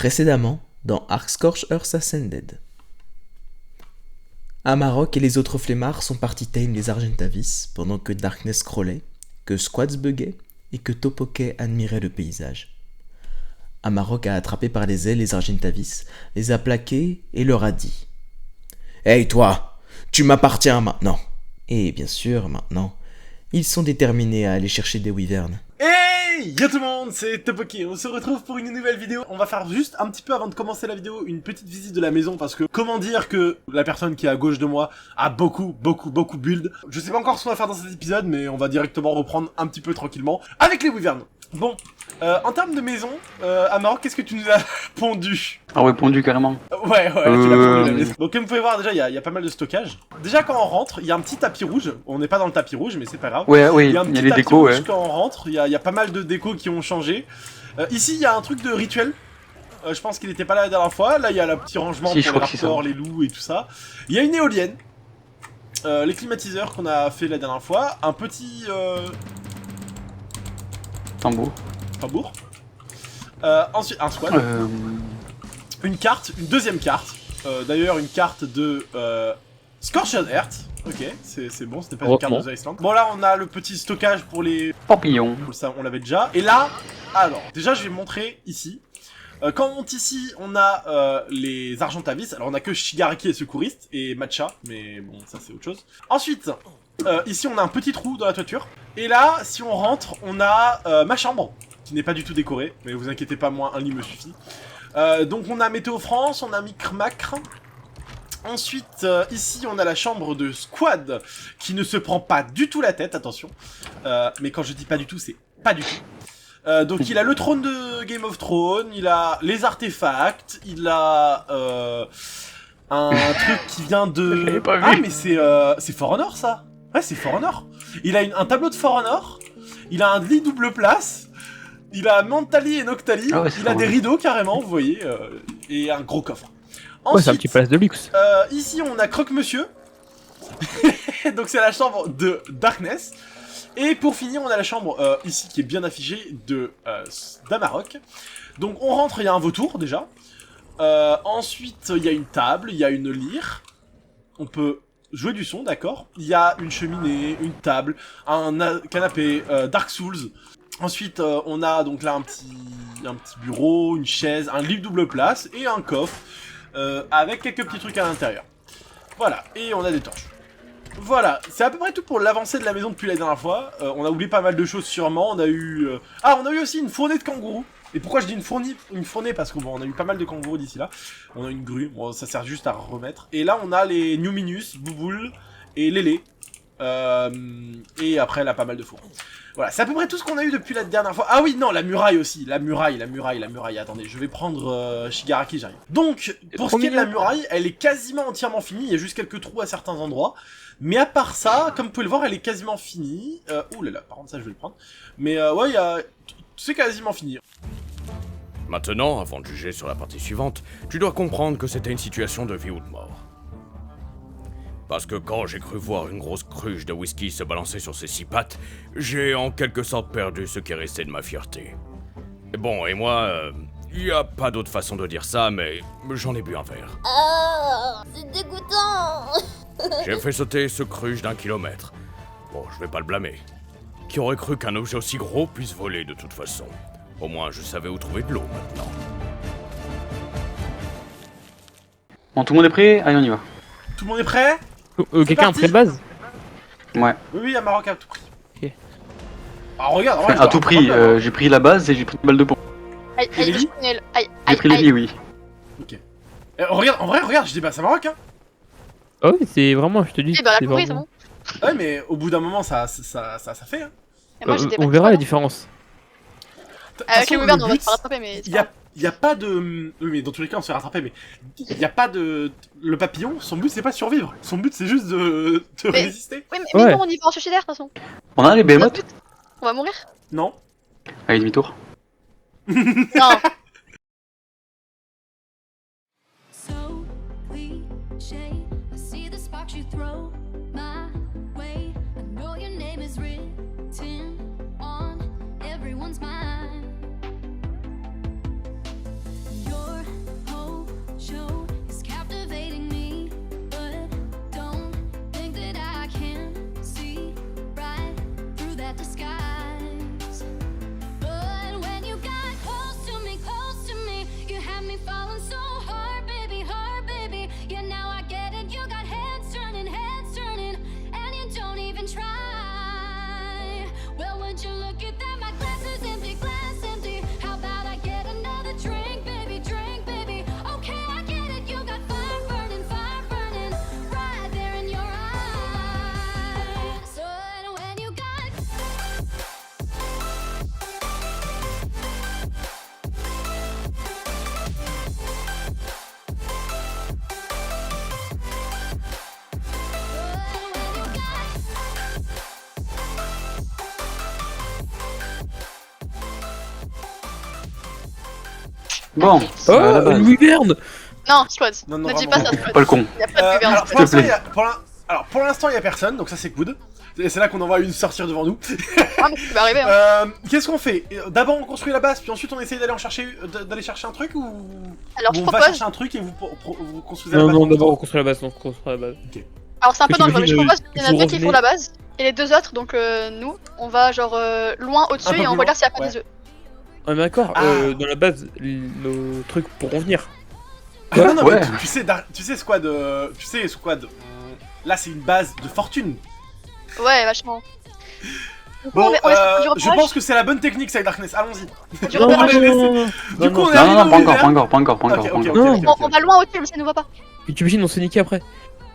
Précédemment, dans Ark Scorched Earth Ascended. Amarok et les autres flemmards sont partis tame les Argentavis pendant que Darkness scrollait, que Squads buguait et que Topoke admirait le paysage. Amarok a attrapé par les ailes les Argentavis, les a plaqués et leur a dit « Hey toi, tu m'appartiens maintenant !» Et bien sûr, maintenant, ils sont déterminés à aller chercher des wyverns. Hey yo tout le monde, c'est Topoke, on se retrouve pour une nouvelle vidéo. On va faire juste un petit peu avant de commencer la vidéo une petite visite de la maison parce que comment dire que la personne qui est à gauche de moi a beaucoup build. Je sais pas encore ce qu'on va faire dans cet épisode mais on va directement reprendre un petit peu tranquillement avec les wyverns. Bon, en termes de maison, Amarok, qu'est-ce que tu nous as pondu? Ah ouais, pondu carrément. Ouais, tu l'as pondu la maison. Donc comme vous pouvez voir déjà, il y a pas mal de stockage. Déjà quand on rentre, il y a un petit tapis rouge. On n'est pas dans le tapis rouge mais c'est pas grave. Ouais, Il y a un petit les tapis décos, rouge ouais. quand on rentre, il y a pas mal de décos qui ont changé. Ici, il y a un truc de rituel. Je pense qu'il n'était pas là la dernière fois. Là, il y a le petit rangement pour les raptors, les loups et tout ça. Il y a une éolienne. Les climatiseurs qu'on a fait la dernière fois. Un petit... Tambour. Ensuite, un squad. Une carte, une deuxième carte. D'ailleurs, une carte de Scorched Earth. Ok, c'est bon, c'était pas une carte de The Iceland. Bon, là, on a le petit stockage pour les... Papillons. Ça, on l'avait déjà. Et là, alors, déjà, je vais montrer ici. Quand on monte ici, on a les Argentavis. Alors, on a que Shigaraki et Secouriste et Matcha. Mais bon, ça, c'est autre chose. Ensuite, ici, on a un petit trou dans la toiture. Et là, si on rentre, on a ma chambre, qui n'est pas du tout décorée. Mais vous inquiétez pas, moi, un lit me suffit. Donc, on a Météo France, on a Micremacre. Ensuite, ici, on a la chambre de Squad, qui ne se prend pas du tout la tête, attention. Mais quand je dis pas du tout, c'est pas du tout. Donc, il a le trône de Game of Thrones, il a les artefacts, il a un truc qui vient de... Ah, mais c'est For Honor, ça. Ouais, c'est For Honor. Il a un tableau de For Honor, il a un lit double place, il a Mentali et Noctali, ah ouais, il a des rideaux, carrément, vous voyez, et un gros coffre. Ensuite, ouais, c'est un petit place de luxe. Ici, on a Croque-Monsieur. Donc, c'est la chambre de Darkness. Et pour finir, on a la chambre, ici, qui est bien affichée, d'Amarok. Donc, on rentre, il y a un vautour, déjà. Ensuite, il y a une table, il y a une lyre. On peut jouer du son, d'accord. Il y a une cheminée, une table, un canapé, Dark Souls. Ensuite, on a donc là un petit bureau, une chaise, un lit double place et un coffre. Avec quelques petits trucs à l'intérieur. Voilà, et on a des torches. Voilà, c'est à peu près tout pour l'avancée de la maison depuis la dernière fois. On a oublié pas mal de choses sûrement. On a eu... on a eu aussi une fournée de kangourous. Et pourquoi je dis une fournée? Parce qu'on on a eu pas mal de kangourous d'ici là. On a une grue, bon, ça sert juste à remettre. Et là, on a les Numinus, Bouboule et Lélé. Et après, elle a pas mal de fours. Voilà, c'est à peu près tout ce qu'on a eu depuis la dernière fois. Ah oui, non, la muraille aussi. La muraille. Attendez, je vais prendre Shigaraki, j'arrive. Donc, pour ce qui est de la muraille, elle est quasiment entièrement finie. Il y a juste quelques trous à certains endroits. Mais à part ça, comme vous pouvez le voir, elle est quasiment finie. Ouh là là, par contre, ça, je vais le prendre. Mais ouais, c'est quasiment fini. Maintenant, avant de juger sur la partie suivante, tu dois comprendre que c'était une situation de vie ou de mort. Parce que quand j'ai cru voir une grosse cruche de whisky se balancer sur ses 6 pattes, j'ai en quelque sorte perdu ce qui restait de ma fierté. Bon, et moi, y a pas d'autre façon de dire ça, mais j'en ai bu un verre. Ah, c'est dégoûtant. J'ai fait sauter ce cruche d'1 kilomètre. Bon, je vais pas le blâmer. Qui aurait cru qu'un objet aussi gros puisse voler de toute façon? Au moins, je savais où trouver de l'eau maintenant. Bon, tout le monde est prêt? Allez, on y va. Tout le monde est prêt? Quelqu'un a pris de base? Ouais. Oui, Amarok a tout pris. Ok. Ah, regarde, Enfin, à tout prix, j'ai pris la base et j'ai pris une balle de pont. Aïe, Et Lily J'ai pris Lily, oui. Ok. Regarde, en vrai, regarde, je dis bah c'est Amarok, hein. Ah oui, c'est vraiment, je te dis. Eh bah, la c'est compris, c'est vraiment- bon. Ouais, mais au bout d'un moment, ça fait, hein. Et moi, j'étais On pas verra la trop, différence. Avec les wyverns, on va se faire rattraper, mais. Il y a pas de... Oui, mais dans tous les cas, on se fait rattraper, mais... Il y a pas de... Le papillon, son but, c'est pas de survivre. Son but, c'est juste de résister. Oui, mais Ouais. non, on y va en chercher d'air, de toute façon. On a les behemoths? On va mourir. Non. Allez, demi-tour. Non. So cliche, I see the sparks you throw my way. I know your name is written on everyone's mind. Your Bon, Oh, à la base. une wyvern. Non, Squad. Non, non, Ne dis vraiment. pas ça, Fais Squad. pas le con. Il y a pas de wyvern. Alors, S'il te plaît. pour l'instant, il y a personne, donc ça c'est good. Et c'est là qu'on en voit une sortir devant nous. Ah, mais ça va arriver. Hein. Qu'est-ce qu'on fait? D'abord on construit la base, puis ensuite on essaye d'aller d'aller chercher un truc ou Alors, ou je on va propose. chercher un truc et vous construisez la Non, base? non, d'abord on construit la base, on construit la base. Alors, c'est un peu Que dangereux, mais je t'imagines, propose qu'il y en a vous deux qui font revenez- la base. Et les deux autres, donc nous, on va genre loin Un au-dessus peu et on plus regarde s'il y a loin, pas ouais. des œufs. Ah, mais d'accord, Ah. dans la base, nos trucs pourront venir. Ah, non, non, Ouais. mais tu sais Squad, là c'est une base de fortune. Ouais, vachement. Du coup, Bon, on reste du je repérage. pense que c'est la bonne technique, ça, Darkness, allons-y. Du Non, repérage. va les laisser. non, Du coup, on est Non, arrivé non, au pas encore, Wyvern. pas encore, pas encore, pas Ok, encore, pas ok, encore. ok, Non. ok. On va loin au-dessus, mais ça nous va pas. Et tu imagines, on se niquer après.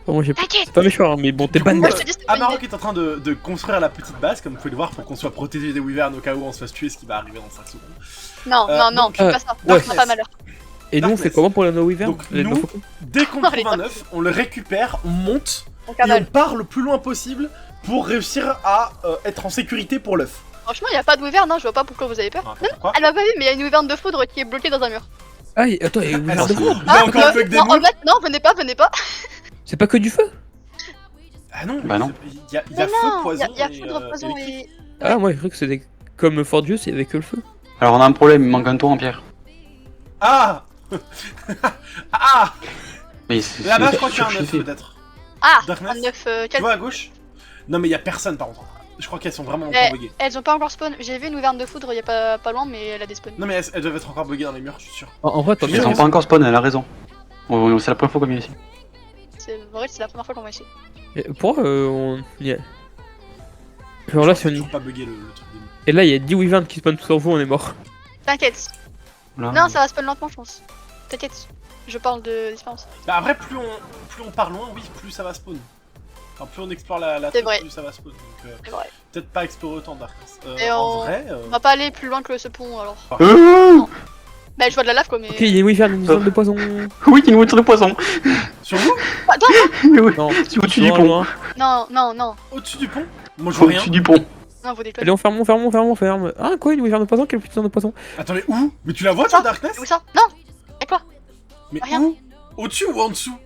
Enfin, moi, T'inquiète. c'est pas méchant, hein, mais bon, t'es Du pas coup, de Moi, je te dis, c'est pas une Amarok idée. est en train de construire la petite base, comme vous pouvez le voir, pour qu'on soit protégé des Wyverns au cas où on se fasse tuer, ce qui va arriver dans 5 secondes. Non, non, non, donc, fais pas ça. ouais. On fera pas malheur. Et nous, on fait Darkness. comment pour la No Wyvern Donc, Les nous- No Faucons Dès qu'on Non, trouve les un top. œuf, on le récupère, on monte, On et on cavale. part le plus loin possible pour réussir à être en sécurité pour l'œuf. Franchement, il y a pas de wyvern, hein, je vois pas pourquoi vous avez peur. Ah, pourquoi Elle m'a pas vu, mais il y a une wyvern de foudre qui est bloquée dans un mur. Ah, attends, et Wyvern de Il feu y a encore un bug des non, moules. en fait, non, venez pas, venez pas. C'est pas que du feu Ah non, Bah non. il y a Mais feu, non, poison, il y a et, foudre, poison électrique. et. Ah, moi, j'ai cru que c'était comme Fort Dieu, c'est avec que le feu. Alors on a un problème, il manque un tour en pierre. Ah Ah Mais c'est... Là-bas, je crois qu'il y a un c'est- œuf, peut-être. Ah, Darkness. un œuf. Tu vois à gauche? Non, mais il y a personne par contre. Je crois qu'elles sont vraiment Mais- encore buggées. Elles ont pas encore spawn. J'ai vu une wyvern de foudre il y a pas loin, mais elle a des spawns. Non, mais elles doivent être encore buggées dans les murs, je suis sûr. En vrai, tant Ils mieux. sont pas encore spawn, elle a raison. C'est la première fois qu'on vient ici. C'est vrai, c'est la première fois qu'on va ici. Pourquoi on y est Genre là, si on y... toujours pas buggé le truc des murs. Et là, il y a 10 Wyverns qui spawnent tout en vous, on est mort. T'inquiète. Là. Non, ça va spawn lentement, je pense. T'inquiète. Je parle de d'expérience. Bah, après, plus on part loin, oui, plus ça va spawn. Enfin, plus on explore la C'est truc, vrai. plus ça va spawn. Donc, C'est vrai. peut-être pas explorer autant Darkness. Et En vrai, On va pas aller plus loin que ce pont alors. Bah, je vois de la lave quoi, mais. Ok, il y a Wyvern, une zone de poison. Oui, il nous montre le poisson. sur vous, Attends, Oui, Non, c'est au-dessus du loin, pont. loin. non, non, non. au-dessus du pont, moi je vois rien. Au-dessus du pont. Non, vous déconnez. Allez, on ferme, on ferme, on ferme, on ferme. Ah, quoi, une Wyvern de poison? Quelle putain de poison? Attends, mais où? Mais tu la vois, toi, Ça Darkness? Où ça? Non. Et quoi? Mais Rien. où? Au-dessus ou en dessous?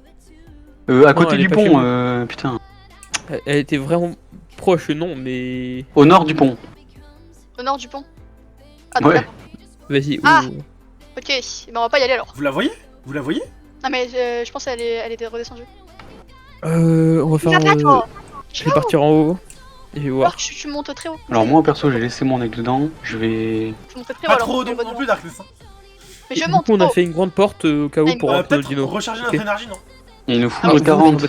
À côté elle est du pas chez pont, nous. putain. Elle était vraiment proche, non, mais... Au nord du pont. Au nord du pont. Ah, donc Ouais. là. Vas-y, Ah. où- Ok, bah on va pas y aller alors. Vous la voyez? Vous la voyez? Non, mais je pense qu'elle est redescendue. on va faire... Là, toi. Je vais partir en haut. Et je vais voir. Alors, tu montes très haut. Alors moi perso j'ai laissé mon aigle dedans, je vais... Tu montes très haut Pas alors. trop haut c'est non plus, Darkness. Hein. Mais Et je du monte. coup, on a haut. fait une grande porte au cas où Ah, pour rentrer dans le Peut-être dino. recharger Ok. notre énergie, non? Il nous Ah, faut vous, 40.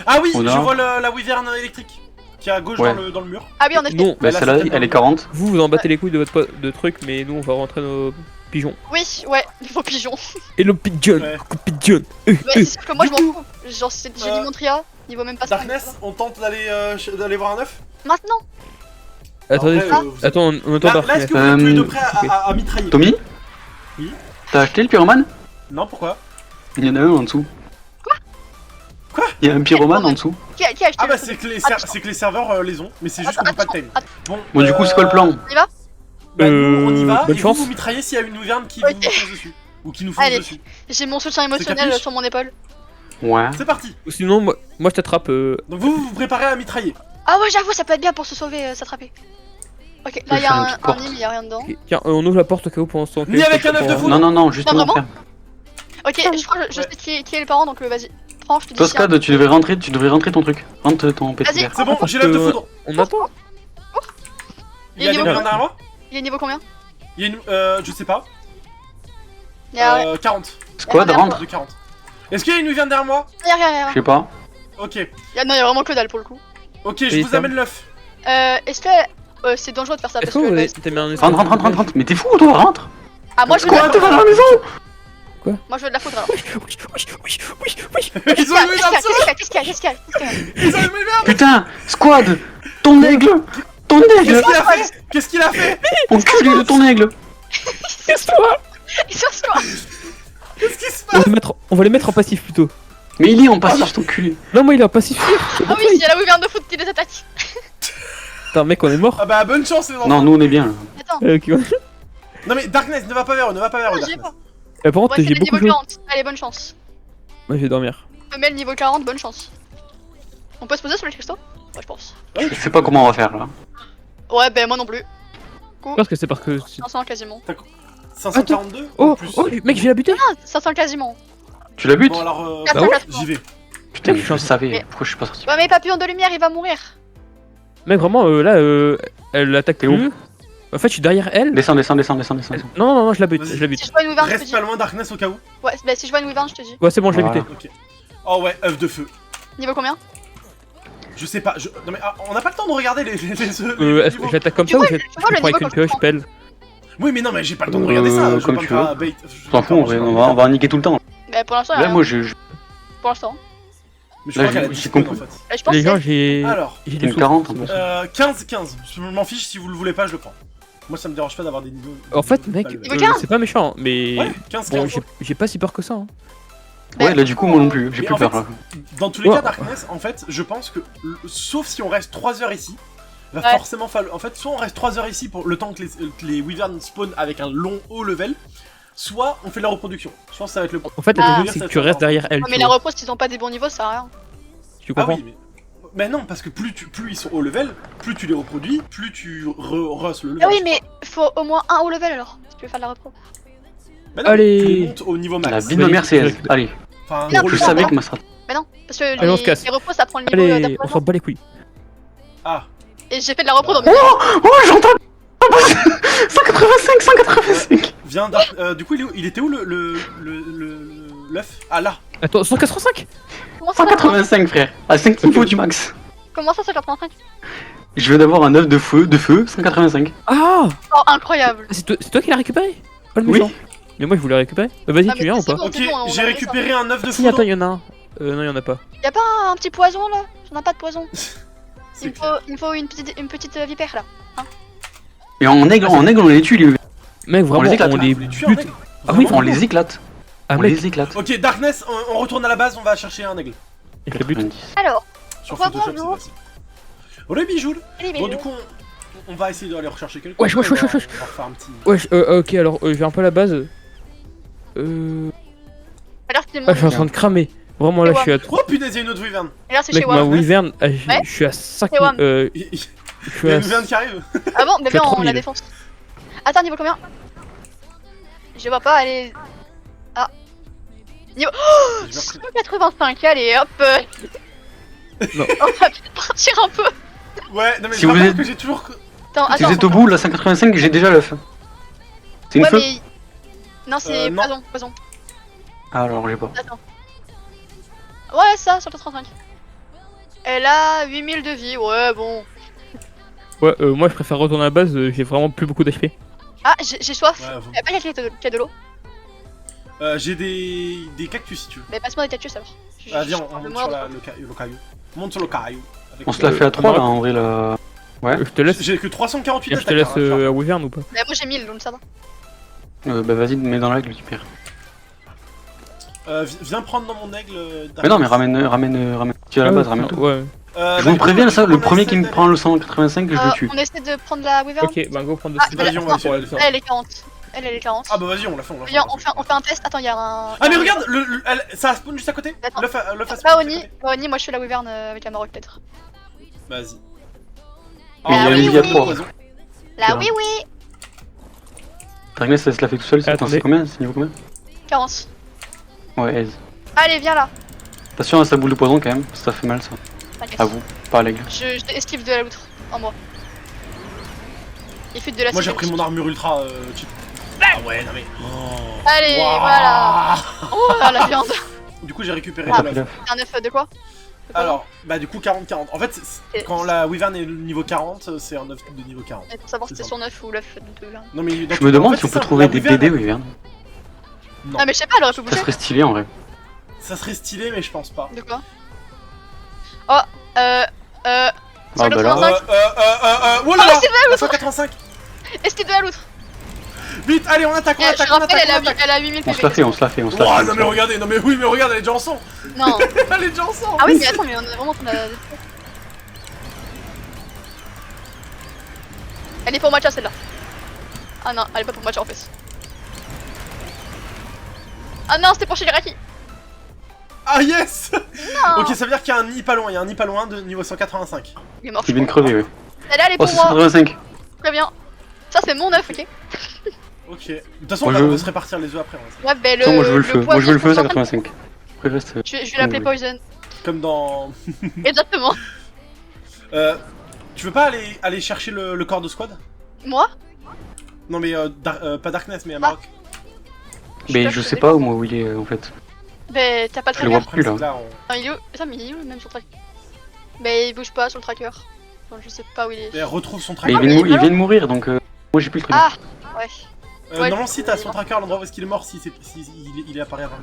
Ah oui, Au je nord. vois la wyvern électrique qui est à gauche Ouais. dans le mur. Ah oui, on est. Non, Bah Là, celle-là c'est elle est 40. vous, vous en battez les couilles de votre de trucs, mais nous, on va rentrer nos pigeons. Oui, ouais, niveau pigeon. Et le pigeon, Ouais. pigeon. Ouais, c'est sûr que moi je Du m'en fous. Genre, j'ai dit mon tria, il vaut même pas ça. Darkness, on tente d'aller voir un œuf? Maintenant. Attendez, Après, attends, on entend Là, est-ce Darkness. que vous êtes tous les deux ok. prêts à mitrailler? Tommy? Oui. T'as acheté le pyromane? Non, pourquoi? Il y en a un en dessous. Quoi? Il y a un pyromane en dessous. Qui a acheté Ah le bah truc c'est que les serveurs les ont, mais c'est juste qu'on n'a pas de time. Bon, Bon du coup c'est quoi le plan? Bah, nous, on y va, bonne et chance. vous mitraillez s'il y a une wyvern qui Ok. vous fonce dessus. Ou qui nous fonce Allez. dessus. J'ai mon soutien émotionnel capiche sur mon épaule. Ouais. C'est parti. Ou sinon, moi je t'attrape. Donc vous vous préparez à mitrailler. Ah ouais, j'avoue, ça peut être bien pour se sauver, s'attraper. Ok, peut là il y a faire une un petite porte. lit, mais il y a rien dedans. Ok, tiens, on ouvre la porte au cas où pour l'instant. Ni avec un œuf de foudre. Non non non, justement vraiment frère. Ok, je crois que je sais qui est le parent, donc vas-y. Prends, je te dis. Toi si, hein. Scad, tu devrais rentrer ton truc. Rentre ton petit Vas-y. verre. C'est bon, parce j'ai l'œuf de que- foudre. On attend. Il y a des niveau wyverns derrière moi? Il est niveau combien? Il y a une. Je sais pas. Il y a 40. Squad, rentre. De 40. Est-ce qu'il y a une wyvern derrière moi? Je sais pas. Ok. Non, il y a vraiment que dalle pour le coup. Ok, je Et vous ça amène l'œuf. Est-ce que c'est dangereux de faire ça Est-ce parce que vous que. avez t'as mis un espèce Rentre. Mais t'es fou toi, rentre. Ah, moi je veux de Quoi, la t'es foudre. à la maison? Moi je veux de la foudre alors. Ils ont une wyvern sur eux. Qu'est-ce qu'il y a? Ils ont une wyvern. Putain, Squad, ton aigle. Ton aigle. Qu'est-ce qu'il a fait? Enculé de ton aigle. Casse-toi. Ils sont sur toi. Qu'est-ce qui se on, passe? on va les mettre en passif plutôt. Mais il est en passif, cet enculé. Non, moi il est en passif. Ah oui, il y a la wyvern de foot qui les attaque. Putain, mec, on est mort. Ah bah bonne chance les enfants. Non, nous on est bien là. Attends, Ok, Non mais Darkness, ne va pas vers eux, j'y vais Darkness. pas. Par contre, Ouais, j'ai c'est le beaucoup niveau joué. 40. Allez, bonne chance. Moi, je vais dormir. Femelle niveau 40, bonne chance. On peut se poser sur les cristaux? Ouais, je pense. Je sais pas comment on va faire là. Ouais, ben moi non plus. Je pense que c'est parce que. 500 quasiment. 542 Oh, ou plus. oh, mec, je vais la buter. Ah, 500 quasiment. Tu la butes? Bon alors, Bah ouais. j'y vais. Putain, je je suis en- savais. Mais- Pourquoi je suis pas sorti? Ouais, mais papillon de lumière, il va mourir. Mec, vraiment, là, elle attaque T'es où? plus. En fait, je suis derrière elle. Descends. Non, je la bute, Vas-y. je la bute. Si je vois une wyvern, je te Reste dis. pas loin Darkness au cas où. Ouais, bah si je vois une wyvern, je te dis. Ouais, c'est bon, je l'ai Voilà. buté. Ok. Oh ouais, œuf de feu. Niveau combien? Je sais pas, non mais on n'a pas le temps de regarder les Est-ce niveaux. que je l'attaque comme Tu ça ou vois, je tu vois le prends avec niveau une pioche, comme pelle? Oui mais non mais j'ai pas le temps de regarder ça, je comme vais tu pas me faire veux. bait. T'en fous, on va en niquer tout le temps. Bah pour l'instant, Là, rien. moi, je Pour l'instant. Mais je Là, crois qu'elle a j'ai 10 spawn en compris. fait. Bah, je pense Les que gens, c'est- j'ai. Alors, J'ai des une sous. 40 en plus. 15, je m'en fiche, si vous le voulez pas, je le prends. Moi ça me dérange pas d'avoir des niveaux. En fait, mec, pas le- Niveau 15. c'est pas méchant, mais. Ouais, 15, Bon, 15. j'ai pas si peur que ça. Hein. Ouais, là, du coup, moi non plus. J'ai Mais plus en peur fait, là. Dans tous les Ouais. cas, Darkness, en fait, je pense que, sauf si on reste 3 heures ici, va Ouais. forcément falloir. En fait, soit on reste 3 heures ici pour le temps que les wyverns spawn avec un long haut level, soit on fait de la reproduction. Je pense que ça va être le. En fait, Ah. le truc, c'est que tu restes derrière elle. Ouais, tu mais la vois. repose, s'ils ont pas des bons niveaux, ça sert à rien. Tu Ah comprends? oui, mais non, parce que plus ils sont haut level, plus tu les reproduis, plus tu rushes le level. Ah oui, mais faut au moins un haut level alors, si tu veux faire de la repro. Mais non, Allez. tu montes au niveau max. La vie de ma mère, c'est elle. Allez, Enfin, Non, gros, je le- savais que ma strat. Mais non, parce que Allez, on se casse. les repos, ça prend le niveau Allez, on d'après. s'en bat les couilles. Ah, Et j'ai fait de la repro dans mes. Oh, j'entends 185. viens, du coup, il était où l'œuf? Ah là. Attends, 185? Comment ça, 185, frère. À 5 niveaux du max. Comment ça, 185? Je veux d'avoir un œuf de feu, 185. Ah! Oh, incroyable. C'est toi qui l'as récupéré? Oh le Oui. méchant. Mais moi je voulais récupérer. Vas-y, Ah, tu mais viens ou c'est pas? bon. Ok, c'est bon, on j'ai a récupéré un œuf de Si, attends, foudre. il y en a un. Non, il y en a pas. Y'a pas un petit poison là? J'en ai pas de poison. C'est Il me faut une petite vipère là. Et en aigle, on les tue, les... Mec, vraiment, les éclate, on là, les Faut les tuer en bute. aigle. Ah oui, on les éclate. Ah, On mec, les éclate. Ok, Darkness, on retourne à la base, on va chercher un aigle. je les bute. 90. Alors, Sur Bonjour. Photoshop, c'est facile. Olé bijoule. allez, Bon, du coup, on va essayer d'aller rechercher quelqu'un. Wesh. On va refaire un petit. Wesh, ok, alors je vais un peu à la base. alors c'est Ah, je suis en mon. train de cramer. Vraiment, là, je suis à 3. Oh punaise, il y a une autre wyvern. Et là, c'est Mec, chez ma WAM. wyvern, Ouais. je suis à 5. C'est WAM. Je Il suis y a à. une wyvern qui arrive. Ah bon, bébé, à on 3000. la défonce. Attends, niveau combien? Je vois pas, allez. Ah. Niveau. Oh, Je vais repris- 185, allez hop. Non. On va peut-être partir un peu. Ouais, non mais Si je vous rappelle êtes- que j'ai toujours. Attends, Si attends. vous êtes au bout, là, 185, j'ai déjà l'œuf. C'est une Ouais, feu? mais. Non, c'est non. poison. Alors, j'ai pas. Attends. Ouais, ça, 135. Elle a 8000 de vie, ouais, bon. Ouais, moi je préfère retourner à la base, j'ai vraiment plus beaucoup d'HP. Ah, j'ai soif. Ouais, bon. Y'a pas quelqu'un qui a de l'eau? J'ai des cactus si tu veux. Mais passe-moi des cactus alors. Ah, viens, on je monte vais sur mourir le caillou. On monte sur le caillou. Avec- On se l'a fait à 3 là, en vrai, là. Ouais. Je te laisse, J'ai que 348 je te laisse hein, à Wyvern ou pas? Bah, moi j'ai 1000 donc ça va. Bah, vas-y, mets dans l'aigle, super. Viens prendre dans mon aigle. Mais non, mais ramène. Tu es à la base, ramène tout. Ouais. Je vous préviens, ça, le premier qui me prend le 185, je le tue. On essaie de prendre la Wyvern. Ok, bah go prendre Ah, de Vas-y, on va essayer de le faire. Elle est 40. Elle est 40. Ah bah vas-y, on l'a fait, Viens, on fait un test. Attends, y'a un. Ah mais regarde, ça spawn juste à côté. Attends. L'œuf a Pas spawn Oni, juste à côté. moi je fais la Wyvern avec la Maroc peut-être. Vas-y. Mais il y a oui, une vie à oui. 3. La oui, oui. Darkness, ça se la fait tout seul, c'est Attendez. c'est combien? C'est niveau combien? 40. Ouais, aise. Allez, viens là. Attention à sa boule de poison quand même, ça fait mal ça. T'inquiète. À vous, pas à l'aigle. Je esquive de la loutre en moi. Il fuite de la Moi j'ai cité. pris mon armure ultra cheap. Ah ouais, non mais. Allez, Waouh. voilà. Oh la viande. Du coup j'ai récupéré On de t'a fait l'œuf. l'œuf. C'est un œuf de quoi? De quoi Alors, bah du coup 40-40. En fait, Et- quand la Wyvern est niveau 40, c'est un œuf de niveau 40. Mais pour savoir si c'est c'est son œuf ou l'œuf de Wyvern. Non mais. Je me demande si on peut trouver des DD, Wyvern. Non. Ah, mais je sais pas, elle aurait pu Ça bouger. serait stylé en vrai. Ça serait stylé, mais je pense pas. De quoi? Oh, Ah bah là. 185. Oh là Ah, là c'est vrai, 185. Esquive de la loutre. Vite, allez, on attaque, on Je attaque, on rappelle, attaque. elle a 8000 On se la fait, on se la fait, on se la Ouah, fait. non mais regardez, non mais oui, mais regarde, elle est déjà en sang. Non. Elle est déjà en sang. Ah oui, mais attends, mais on est vraiment en train de. Elle est pour matcha celle-là. Ah non, elle est pas pour matcha en fait. Ah non, c'était pour Shigaraki. Ah yes. Non. Ok, ça veut dire qu'il y a un nid pas loin, il y a un nid pas loin de niveau 185. Il est mort. Il vient de crever, ouais. Celle-là, elle est Oh, pour c'est moi. 185. Très bien. Ça, c'est mon œuf, ok. Ok. De toute façon, Moi, on je- va se répartir les œufs après. Ouais, bah le. Attends, moi je veux le feu. Moi je veux le feu, poison, 185. Après, reste. Je vais l'appeler oui. Poison. Comme dans. Exactement. Tu veux pas aller chercher le corps de squad? Moi? Non, mais pas Darkness, mais Amarok. Mais je sais pas moi où il est en fait. Bah, t'as pas de Je le vois tracker. plus là. Là, on... Non, il est où? Attends, mais il est où même sur le tracker? Bah, il bouge pas sur le tracker. Enfin, je sais pas où il est. Mais retrouve son Mais tracker. il vient de mourir donc moi j'ai plus le truc. Ah! Ouais. ouais, Normalement, si t'as son tracker à l'endroit où est-ce qu'il est mort, si il est apparu avant.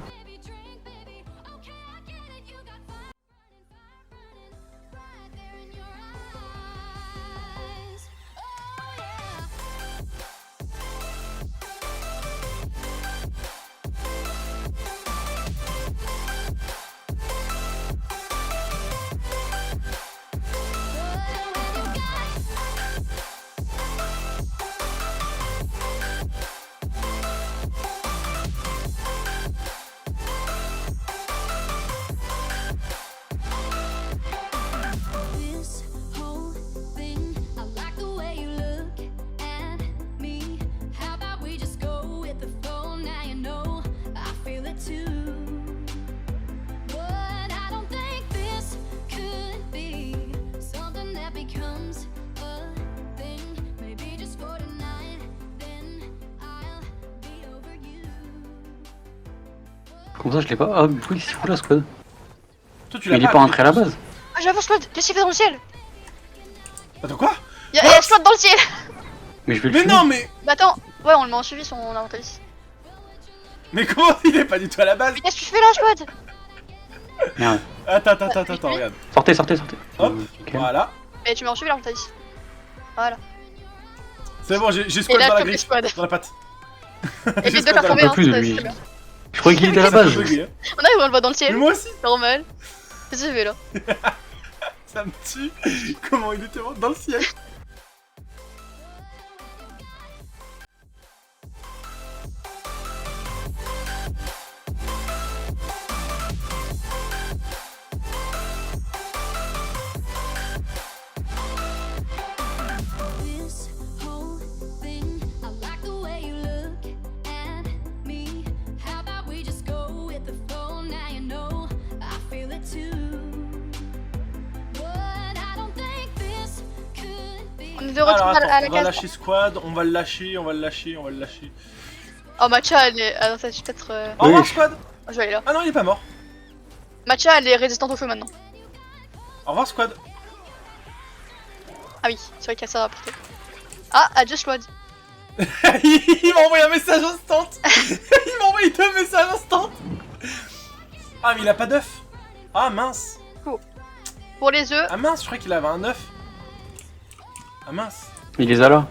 This whole thing, I like the way you look at me. How about we just go with the flow? Now you know I feel it too. But I don't think this could be something that becomes a thing. Maybe just for tonight, then I'll be over you. Comme ça je l'ai pas. Ah mais pourquoi il s'y fout là squad? Toi, tu Mais il est pas rentré à la base. Ah, j'avoue, Squad, qu'est-ce qu'il fait dans le ciel? Attends, quoi? Y'a un Squad dans le ciel! Mais je vais le Mais tuer. non, mais. Bah, attends, ouais, on le met en suivi son inventaire. Mais comment il est pas du tout à la base? Mais qu'est-ce que tu fais là, Squad? Merde. Attends, regarde. Sortez. Hop, Ok. voilà. Mais tu mets en suivi l'inventaire. Voilà. C'est bon, j'ai Et squad là, dans la comme les griffe. Squad. Dans la patte. Et les deux squad faire dans la tomber, un hein, peu plus de c'est lui. très bien. Je croyais qu'il était à la base. Ça me fait bugger, hein. On arrive, on le voit dans le Mais ciel. moi aussi, Normal. Qu'est-ce que tu fais là? ça me tue. Comment il était dans le ciel. This whole thing, I like the way you look at me. How about we just go with the flow? Now you know I feel it too. But I don't think this could be. On est de retour Alors à la attends, on va case. lâcher squad, on va le lâcher. Oh, Matcha, elle est. Ah non, ça, je vais peut-être. Au revoir squad. Je vais aller là. Ah non, il est pas mort. Matcha, elle est résistante au feu maintenant. Au revoir squad. Ah oui, c'est vrai qu'il y a ça à apporter. Ah, Adjust Squad. Il m'a envoyé un message instant. Il m'a envoyé 2 messages instant. Ah mais il a pas d'œuf. Ah mince. Pour les œufs, Ah mince, je croyais qu'il avait un œuf. Ah mince. Il les a là.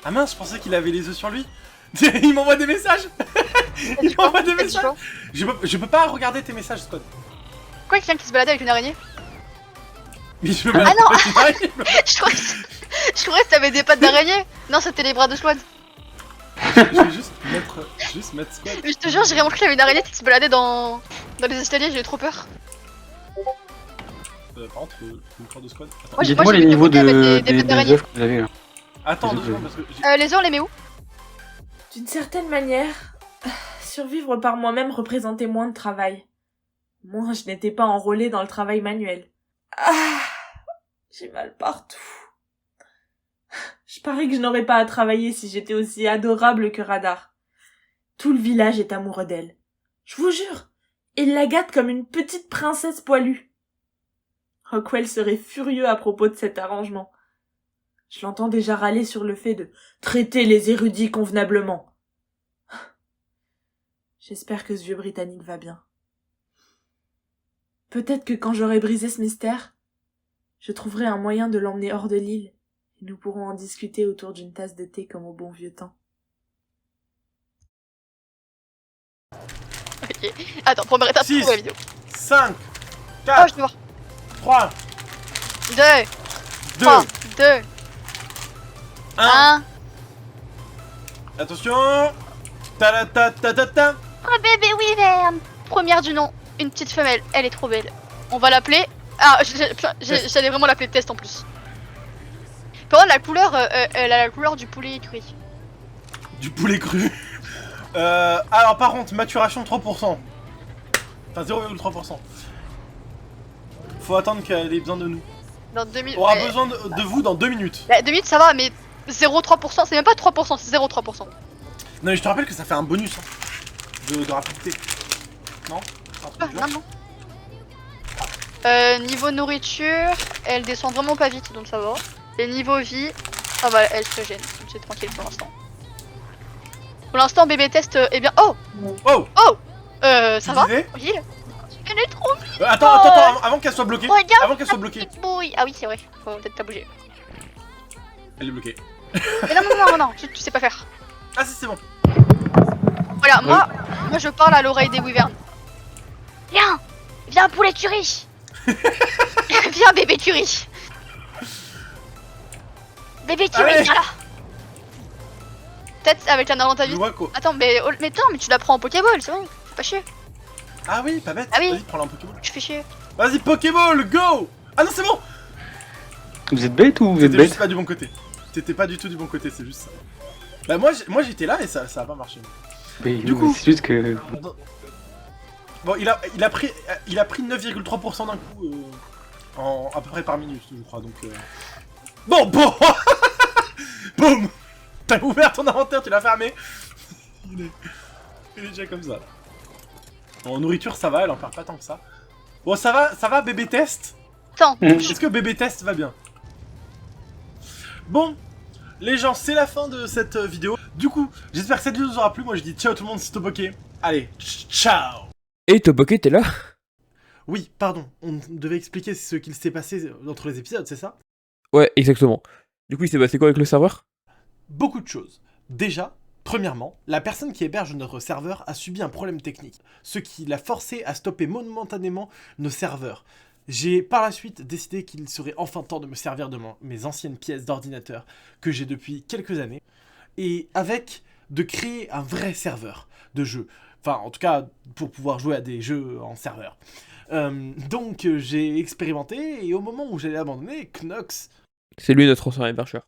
Ah mince, je pensais qu'il avait les œufs sur lui. Il m'envoie des messages. Il m'envoie des messages. Je peux pas regarder tes messages squad. quoi, quelqu'un qui se baladait avec une araignée? Mais je veux Ah pas. non. Je croyais que t'avais des pattes d'araignée. Non, c'était les bras de Squad. Je vais juste mettre squad. Mais je te jure, j'ai vraiment cru qu'il y avait une araignée qui se baladait dans les escaliers, j'ai eu trop peur. Par contre, le corps de squad. Attends, Moi, j'ai Dites-moi vu les des niveaux côtés avec des pattes des d'araignée. œufs que vous avez là. attends les 2 œufs, secondes parce que j'ai... Les œufs, on les met où? D'une certaine manière, survivre par moi-même représentait moins de travail. Moi, je n'étais pas enrôlée dans le travail manuel. Ah, j'ai mal partout. Je parie que je n'aurais pas à travailler si j'étais aussi adorable que Radar. Tout le village est amoureux d'elle. Je vous jure, il la gâte comme une petite princesse poilue. Rockwell serait furieux à propos de cet arrangement. Je l'entends déjà râler sur le fait de traiter les érudits convenablement. J'espère que ce vieux Britannique va bien. Peut-être que quand j'aurai brisé ce mystère, je trouverai un moyen de l'emmener hors de l'île et nous pourrons en discuter autour d'une tasse de thé comme au bon vieux temps. Ok. Attends, première étape, Six. trouve la vidéo. 5, Oh, 4, je vais voir. 3, 2, 2, 3, 2, 1. 1. Attention. Ta ta ta ta ta. Un bébé wyvern. Première du nom, une petite femelle, elle est trop belle. On va l'appeler... Ah, j'allais vraiment l'appeler Test en plus. Par contre, la couleur, elle a la couleur du poulet cuit. Du poulet cru. Alors par contre, maturation 3%. Enfin 0,3%. Faut attendre qu'elle ait besoin de nous. Dans 2 minutes. On aura besoin de vous dans 2 minutes. 2 minutes ça va, mais 0,3%, c'est même pas 3%, c'est 0,3%. Non mais je te rappelle que ça fait un bonus hein, de rapidité. Non, Ah, non, non. Niveau nourriture, elle descend vraiment pas vite, donc ça va. Et niveau vie, ça va, elle se gêne, donc c'est tranquille pour l'instant. Pour l'instant, bébé test est bien. Oh, Oh. oh, ça va. disais Oui. Elle est trop. Attends, avant qu'elle soit bloquée. Regarde Avant qu'elle soit bloquée. petite bouille. Ah oui, c'est vrai. Faut peut-être pas bouger. Elle est bloquée. Mais non, tu sais pas faire. Ah si c'est bon. Voilà, moi je parle à l'oreille des wyverns. Viens poulet tuerie. Viens bébé tuerie. Bébé tuerie, Allez. viens là. Peut-être avec la Naranta Je vie. vois quoi. Attends, mais tu la prends en Pokéball, c'est bon. Fais pas chier. Ah oui, pas bête. Ah oui. Vas-y, prends-la en Pokéball. Je fais chier. Vas-y, Pokéball, go. Ah non, c'est bon. Vous êtes bête ou vous êtes T'étais juste bête? pas du bon côté. T'étais pas du tout du bon côté, c'est juste ça. Bah moi j'étais là et ça a pas marché. Mais Du coup- c'est juste que... Bon, il a pris 9,3% d'un coup en à peu près par minute, je crois. Donc bon. Boum. T'as ouvert ton inventaire, tu l'as fermé. il est déjà comme ça. Bon, en nourriture ça va, elle en perd pas tant que ça. Bon, ça va bébé test. Attends. Est-ce que bébé test va bien? Bon, les gens, c'est la fin de cette vidéo. Du coup, j'espère que cette vidéo vous aura plu. Moi, je dis ciao tout le monde, c'est Topoké. Allez, ciao. Et Topoké, t'es là? Oui, pardon, on devait expliquer ce qu'il s'est passé entre les épisodes, c'est ça? Ouais, exactement. Du coup, il s'est passé quoi avec le serveur? Beaucoup de choses. Déjà, premièrement, la personne qui héberge notre serveur a subi un problème technique, ce qui l'a forcé à stopper momentanément nos serveurs. J'ai par la suite décidé qu'il serait enfin temps de me servir de mes anciennes pièces d'ordinateur que j'ai depuis quelques années, et de créer un vrai serveur de jeu. Enfin, en tout cas, pour pouvoir jouer à des jeux en serveur. Donc, j'ai expérimenté, et au moment où j'allais abandonner, Knox C'est lui notre ancien hébergeur.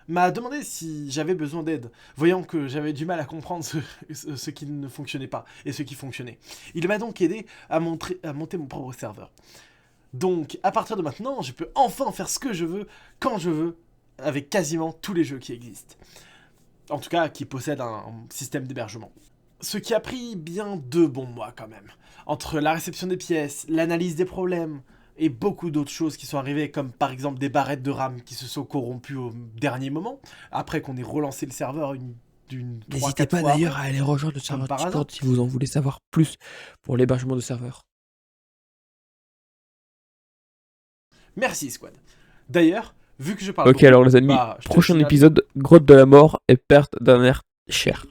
m'a demandé si j'avais besoin d'aide, voyant que j'avais du mal à comprendre ce qui ne fonctionnait pas et ce qui fonctionnait. Il m'a donc aidé à monter mon propre serveur. Donc, à partir de maintenant, je peux enfin faire ce que je veux, quand je veux, avec quasiment tous les jeux qui existent. En tout cas, qui possèdent un système d'hébergement. Ce qui a pris bien 2 bons mois quand même. Entre la réception des pièces, l'analyse des problèmes, et beaucoup d'autres choses qui sont arrivées, comme par exemple des barrettes de RAM qui se sont corrompues au dernier moment, après qu'on ait relancé le serveur d'une 3-4 fois. N'hésitez pas d'ailleurs à aller rejoindre le serveur par Discord si vous en voulez savoir plus pour l'hébergement de serveurs. Merci Squad. D'ailleurs, vu que je parle Ok, beaucoup, alors les amis, bah, je te prochain signale- épisode, grotte de la mort et perte d'un air cher.